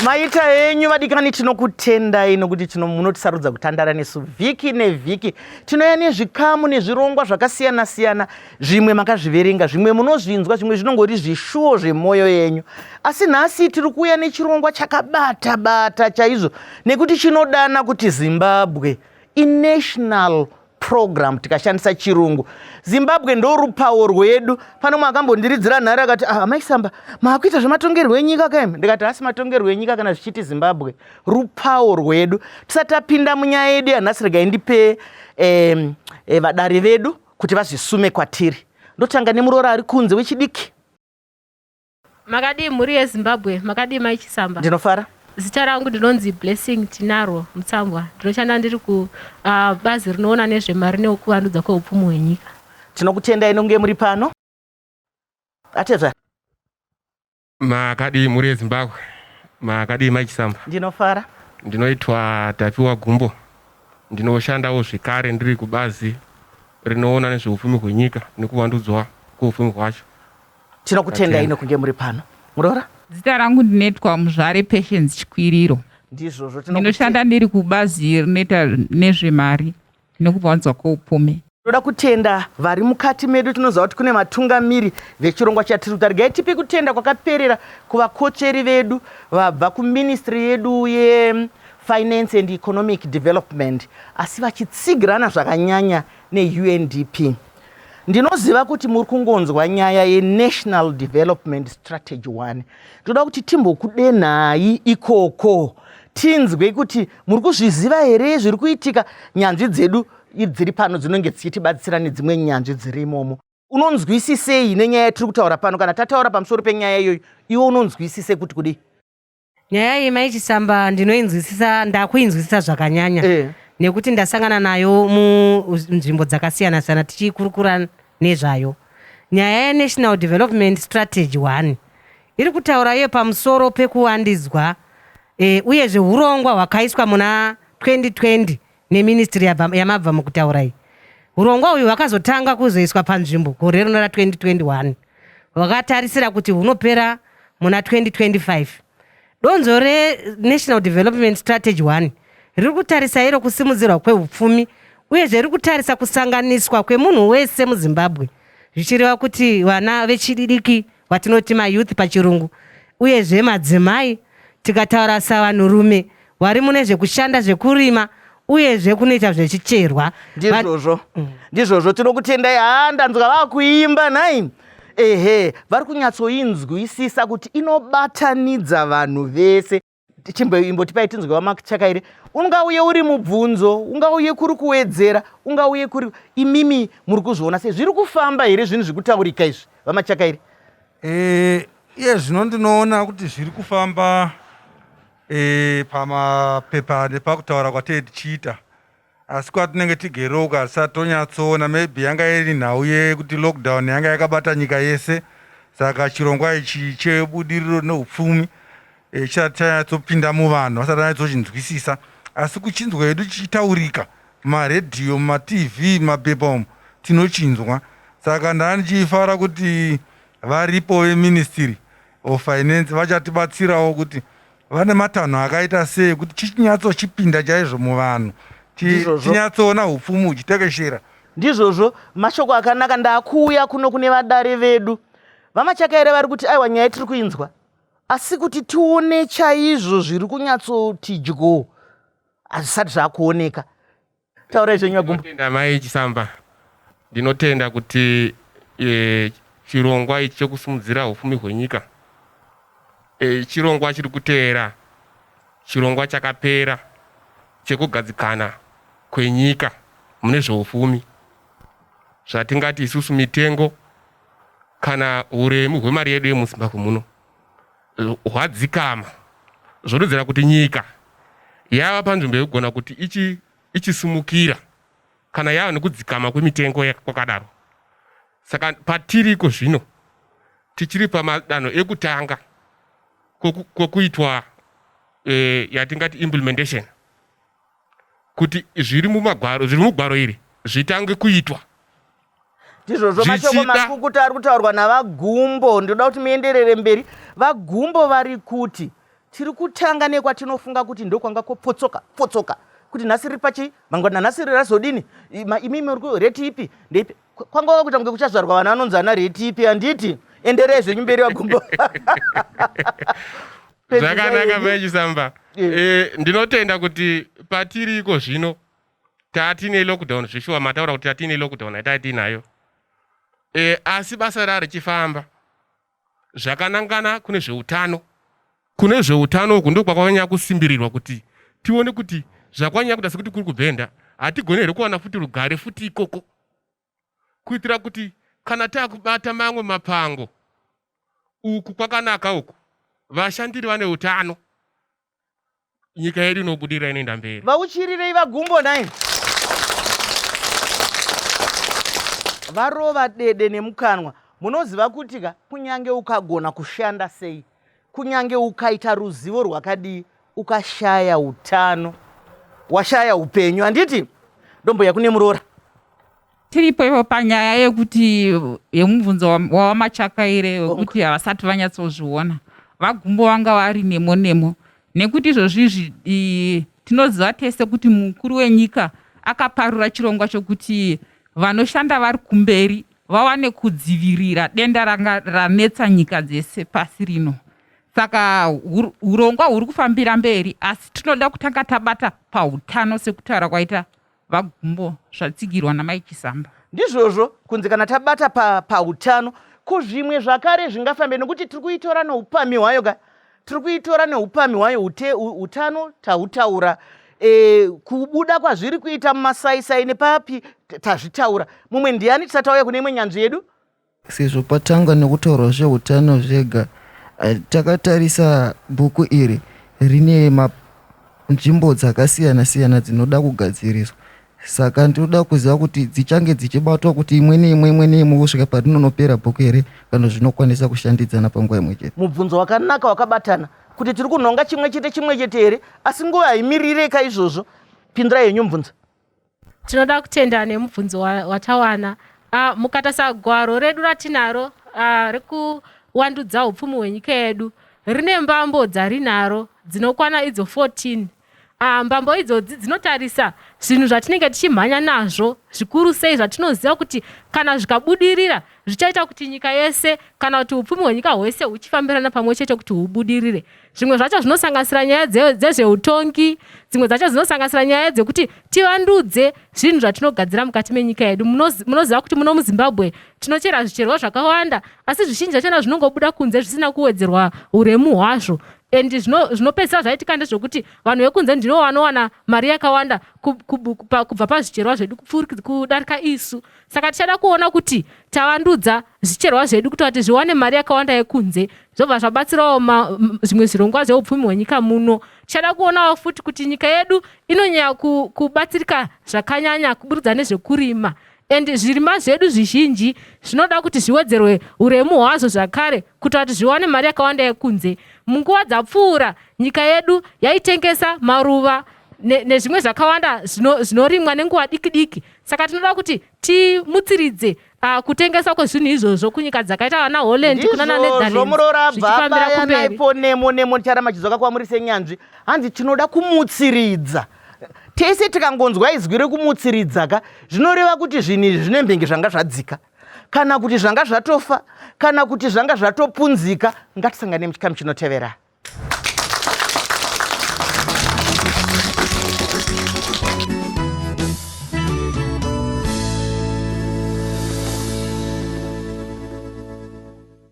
Maita henyu vadikani tinokutendai nokuti munotisarudza kutandara nesu vhiki nevhiki. Tinouya nezvikamu nezvirongwa zvakasiyana siyana. Zvimwe makazviverenga, zvimwe munozvinzwa, zvimwe zvinongori zvishuwo zvemwoyo yenyu. Asi nhasi tiri kuuya nechirongwa chakabata bata chaizvo nekuti chinodana kuti Zimbabwe inational program tikashandisa chirungu. Zimbabwe ndo rupawo rwedu. Pano makambondiridzira nhare akati Mai Chisamba maakuita zvematongerwo enyika kaime. Ndikati asi matongerwo enyika kana zvichiti Zimbabwe rupawo rwedu. Tisati tapinda munyaya yedu yanhasi regai ndipe vadare vedu kuti vazvisume kwatiri. Ndotanga nemuroora ari kunze wechidiki. Makadi mhuri yeZimbabwe, makadi Mai Chisamba. Ndinofara. Zita rangu ndinonzi Blessing Tinaro Mutsambwa. Ndinoshanda ndiri kubazi rinoona nezvemari nekuvandudza kweupfumi hwenyika. Tinokutendai nonge muri pano. Atedza. Makadi mhuri yeZimbabwe, makadi Mai Chisamba. Ndinofara. Ndinoitwa Tapiwa Gumbo. Ndinoshandawo zvekare ndiri kubazi rinoona nezveupfumi hwenyika nekuvandudzwa kweupfumi hwacho. Tinokutendai nokunge muri pano. Muroora? Zita rangu ndinoitwa Muzvare Patience Chikwiriro. Ndizvozvo ndinoshanda ndiri kubazi rinoita nezvemari nekuvandudzwa kweupfumi. Toda kutenda vari mukati medu. Tinoziva kuti kune vatungamiri vechirongwa chatiri kuita. Regai tipe kutenda kwakaperera kuvakocheri vedu vabva kuministry yedu yefinance and economic development asi vachitsigirana zvakanyanya neUNDP. Ndinoziva kuti muri kungonzwa nyaya yeNational Development Strategy 1. Toda kuti timbokudenhai ikoko tinzwe kuti muri kuzviziva here zviri kuitika. Nyanzvi dzedu dziri pano dzinenge dzichitibatsira nedzimwe nyanzvi dziri imomo. Unonzwisisei nenyaya yatiri kutaura pano? Kana tataura pamusoro penyaya iyoyo iwe unonzwisise kuti kudi? Nyaya iyi Mai Chisamba ndinoinzwisisa, ndakuinzwisisa zvakanyanya nekuti ndasangana nayo munzvimbo dzakasiyana siyana tichikurukura nezvayo. Nyaya yeNational Development Strategy 1 iri kutaura iyo pamusoro pekuwandidzwa uyezve urongwa hwakaiswa muna 2020 neministry yamabva mukutaura iyi. Urongwa uyu hwakazotanga kuzoiswa panzvimbo gore rino ra2021 hwakatarisira kuti hunopera muna 2025. Donzo reNational Development Strategy 1 riri kutarisa iro kusimudzirwa kweupfumi uyezve riri kutarisa kusanganiswa kwemunhu wese muZimbabwe, zvichireva kuti vana vechidiki vatinoti mayouth pachirungu uyezve madzimai tikataura savanhurume vari mune zvekushanda zvekurima uyezve kunoita zvechicherwa. Ndizvozvo tinokutendai. Ndanzwa vakuimba nhai. Vari kunyatsoinzwisisa kuti inobatanidza vanhu vese. Chimbotipai tinzwe Wamachakaire. Ungauye uri mubvunzo, ungauye kuri kuwedzera, ungauye kuri imimi muri kuzviona sei zviri kufamba here zvinhu zvekutaurika izvi Wamachakaire? Zvino ndinoona kuti zviri kufamba pamapepa nepakutaura kwatei tichiita, asi kwatinenge tigeroka tisati tonyatsoona. Maybe yanga iri nhau yekuti lockdown yanga yakabata nyika yese, saka chirongwa ichi chebudiriro neupfumi chisati chanyatsopinda muvanhu vasati vanyatsochinzwisisa. Asi kuchinzwa hedu chichitaurika mumaredhiyo, mumaTV, mumapepa umu tinochinzwa. Saka ndani chifara kuti varipo veMinistry of Finance vachatibatsirawo kuti vane matanho akaita sei kuti chichinyatsochipinda chaizvo muvanhu, tinyatsoona upfumi huchitekeshera. Ndizvozvo mashoko akanaka. Ndakuuya kuno kune vadare vedu Wamachakaire vari kuti aiwa nyaya tiri kuinzwa, asi kuti tione chaizvo zviri kunyatsoti dyo azvisati zvakuoneka. Taurai zvenyu Gumbo. Ndinotenda Mai Chisamba. Ndinotenda kuti chirongwa ichi chekusimudzira upfumi hwenyika chirongwa chiri kuteera, chirongwa chakapera chekugadzikana kwenyika mune zveupfumi. Zvatingati isusu mitengo kana uremu hwemari yedu yemuZimbabwe muno hwadzikama, zvorudzira kuti nyika yava panzvimbo yekugona kuti ichisimukira kana yava nekudzikama kwemitengo kwakadaro. Saka patiriko zvino tichiri pamadanho ekutanga kwokuitwa yatingati implementation, kuti zviri mugwaro iri zvitange kuitwa. Ndizvozvo mashoko makukuta ari kutaurwa navaGumbo. Ndoda kuti muenderere mberi. VaGumbo vari kuti tiri kutanga nekwatinofunga kuti ndokwanga kopotsoka kuti nhasi riri pachi mangwana nhasi razodini imimi reti ipi ndeipi kwanga wakuita kunge kuchazvarwa vana vanonzi ana reti ipi handiti enderei zvenyu mberi wagumbo zvakanaka Mai Chisamba. Ndinotenda kuti patiriko zvino tatine lockdown zvishuwa mataura kuti tatine lockdown yataitinayo asi basa richifamba zvakanangana kune zveutano uku ndiko kwakanyanya kusimbirirwa kuti tione kuti zvakwanyanya kuita sekuti kuri kubhenda hatigoni here kuwana futi rugare futi ikoko kuitira kuti kana takubata mamwe mapango uku kwakanaka uku vashandiri vane utano nyika yedu inobudirira inoenda mberi. Vauchirirei vagumbo nai varova dede nemukanwa. Munoziva kuti kunyange ukagona kushanda sei, kunyange ukaita ruzivo rwakadii, ukashaya utano washaya upenyu handiti ndombo yakune murora. Tiripo ipo panyaya yekuti yemubvunzo wawamachakaire wekuti havasati vanyatsozviona vagumbo vanga vari nemo nekuti izvozvizvi tinoziva tese kuti mukuru wenyika akaparura chirongwa chokuti vanoshanda vari kumberi vawane kudzivirira denda ranga ranetsa nyika dzese pasi rino. Saka urongwa huri kufambira mberi asi tinoda kutanga tabata pautano sekutaura kwaita vagumbo zvatsigirwa naMai Chisamba. Ndizvozvo kunzi kana tabata pautano kuzvimwe zvakare zvingafambe nekuti tiri kuitora neupami hwayo tiri kuitora neupami hwayo utano tautaura kubuda kwazviri kuita mumasaisai nepapi tazvitaura. Mumwe ndiani tisati auya kune imwe nyanzvi yedu sezvo patangwa nekutaurwa zveutano zvega takatarisa bhuku iri rine nzvimbo dzakasiyana dzinoda kugadziriswa. Saka ndinoda kuziva kuti dzichange dzichibatwa kuti imwe neimwe kusvika parinonopera bhuku here kana zvinokwanisa kushandidzana panguva imwe chete. Mubvunzo wakanaka wakabatana kuti tiri kunhonga chimwe chete here asi nguva haimirirei izvozvo. Pindurai yenyu mubvunzo. Tinoda kutenda nemubvunzo watawana. Mukatarisa gwaro redu ratinaro rekuwandudza upfumi hwenyika yedu rine mbambo dzarinaro dzinokwana idzo 14. Mbambo idzodzi dzinotarisa zvinhu zvatinenge tichimhanya nazvo zvikuru sei zvatinoziva kuti kana zvikabudirira zvichaita kuti nyika yese kana kuti upfumi hwenyika hwese huchifambirana pamwe chete kuti hubudirire. Zvimwe zvacho zvinosanganisira nyaya dzezveutongi, dzimwe zvacho dzinosanganisira nyaya dzekuti tivandudze zvinhu zvatinogadzira mukati menyika yedu. Munoziva kuti muno muZimbabwe tinochera zvicherwa zvakawanda asi zvizhinji zvachona zvinongobuda kunze zvisina kuwedzerwa uremu hwazvo. Endi zvinopedzisa zvaitika ndezvokuti vanhu vekunze ndino vanowana mari yakawanda kubva pazvicherwa zvedu kudarika isu. Saka tichada kuona kuti tavandudza zvicherwa zvedu kuti zviwane mari yakawanda yekunze zvobva zvabatsirawo zvimwe zvirongwa zveupfumi hwenyika muno. Tichada kuonawo futi kuti nyika yedu inonyanya kubatsirika zvakanyanya kuburikidza nezvekurima. Endi zvirimwa zvedu zvizhinji zvinoda kuti zviwedzerwe uremu hwazvo zvakare kuti zviwane mari yakawanda yekunze. Munguva dzapfuura nyika yedu yaitengesa maruva nezvimwe zvakawanda zvinorimwa nenguva diki. Saka tinoda kuti timutsiridze kutengesa kwezvinhu izvozvo kunyika dzakaita vana Holland kuna Netherlands. Zvomurora bva baya naipo nemo tichara machizoka kwamurise nyanzvi. Hanzi tinoda kumutsiridza. Tese tikangonzwa izwi rekumutsiridza zvinoreva kuti zvinhu izvi zvine mbengi zvanga zvadzika kana kuti zvanga zvatofa kana kuti zvanga zvatopunzika. Ngatisangane muchikamu chinotevera.